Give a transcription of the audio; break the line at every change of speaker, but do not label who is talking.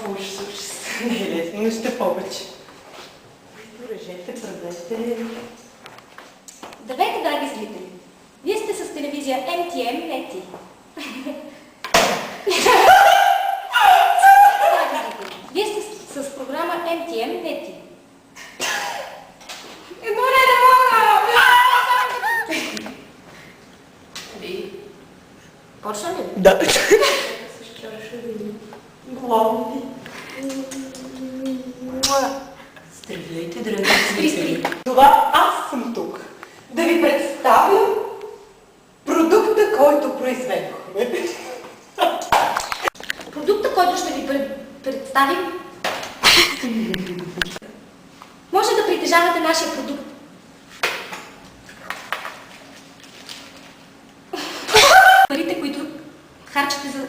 Ужас. Не е лесно, но ще повече. Поръжете, правете.
Здравейте, драги зрители! Вие сте с телевизия MTM Нети. Вие сте с програма MTM Нети.
Не мога!
Почна ли?
Да. Главни. Здравейте, драги зрители! Това аз съм тук. Да ви представя продукта, който произведохме.
Продукта, който ще ви представим, може да притежавате нашия продукт. Парите, които харчите за